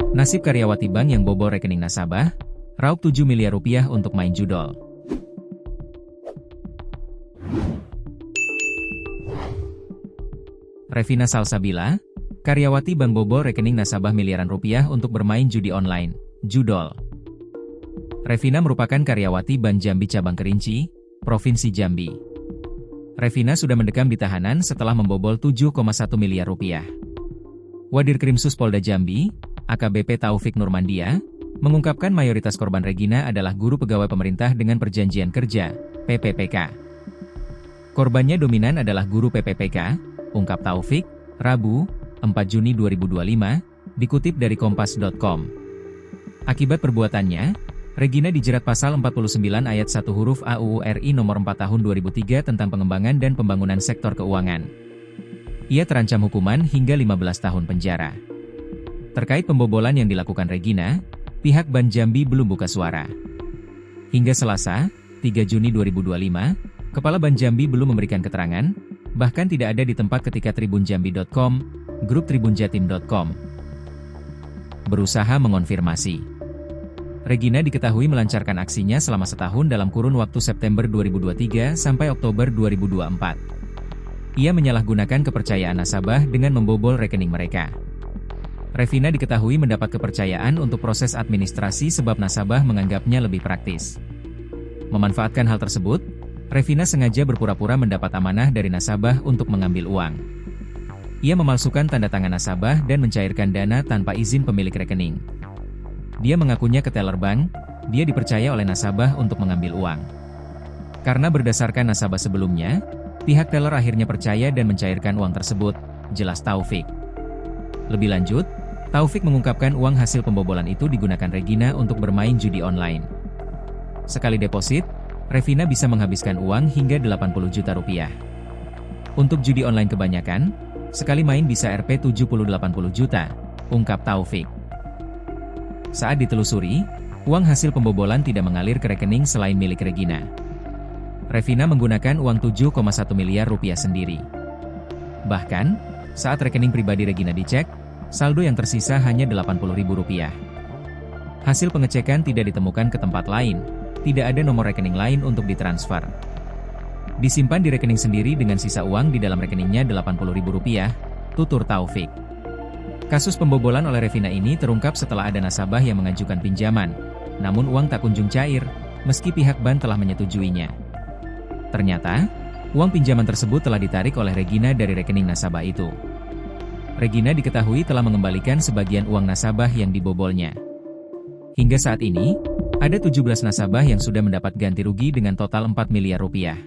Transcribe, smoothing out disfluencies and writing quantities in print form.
Nasib karyawati bank yang bobol rekening nasabah, raup 7 miliar rupiah untuk main judol. Revina Salsabila, karyawati bank bobol rekening nasabah miliaran rupiah untuk bermain judi online, judol. Revina merupakan karyawati Bank Jambi Cabang Kerinci, Provinsi Jambi. Revina sudah mendekam di tahanan setelah membobol 7,1 miliar rupiah. Wadir Krimsus Polda Jambi, AKBP Taufik Nurmandia, mengungkapkan mayoritas korban Regina adalah guru pegawai pemerintah dengan perjanjian kerja, PPPK. Korbannya dominan adalah guru PPPK, ungkap Taufik, Rabu, 4 Juni 2025, dikutip dari kompas.com. Akibat perbuatannya, Regina dijerat pasal 49 ayat 1 huruf A UU RI nomor 4 tahun 2003 tentang pengembangan dan pembangunan sektor keuangan. Ia terancam hukuman hingga 15 tahun penjara. Terkait pembobolan yang dilakukan Regina, pihak Bank Jambi belum buka suara. Hingga Selasa, 3 Juni 2025, Kepala Bank Jambi belum memberikan keterangan, bahkan tidak ada di tempat ketika tribunjambi.com, grup tribunjatim.com berusaha mengonfirmasi. Regina diketahui melancarkan aksinya selama setahun dalam kurun waktu September 2023 sampai Oktober 2024. Ia menyalahgunakan kepercayaan nasabah dengan membobol rekening mereka. Revina diketahui mendapat kepercayaan untuk proses administrasi sebab nasabah menganggapnya lebih praktis. Memanfaatkan hal tersebut, Revina sengaja berpura-pura mendapat amanah dari nasabah untuk mengambil uang. Ia memalsukan tanda tangan nasabah dan mencairkan dana tanpa izin pemilik rekening. Dia mengakunya ke teller bank, dia dipercaya oleh nasabah untuk mengambil uang. Karena berdasarkan nasabah sebelumnya, pihak teller akhirnya percaya dan mencairkan uang tersebut, jelas Taufik. Lebih lanjut, Taufik mengungkapkan uang hasil pembobolan itu digunakan Regina untuk bermain judi online. Sekali deposit, Revina bisa menghabiskan uang hingga 80 juta rupiah. Untuk judi online kebanyakan, sekali main bisa Rp 70-80 juta, ungkap Taufik. Saat ditelusuri, uang hasil pembobolan tidak mengalir ke rekening selain milik Regina. Revina menggunakan uang 7,1 miliar rupiah sendiri. Bahkan, saat rekening pribadi Regina dicek, saldo yang tersisa hanya Rp80.000. Hasil pengecekan tidak ditemukan ke tempat lain, tidak ada nomor rekening lain untuk ditransfer. Disimpan di rekening sendiri dengan sisa uang di dalam rekeningnya Rp80.000, tutur Taufik. Kasus pembobolan oleh Revina ini terungkap setelah ada nasabah yang mengajukan pinjaman, namun uang tak kunjung cair, meski pihak bank telah menyetujuinya. Ternyata, uang pinjaman tersebut telah ditarik oleh Regina dari rekening nasabah itu. Regina diketahui telah mengembalikan sebagian uang nasabah yang dibobolnya. Hingga saat ini, ada 17 nasabah yang sudah mendapat ganti rugi dengan total 4 miliar rupiah.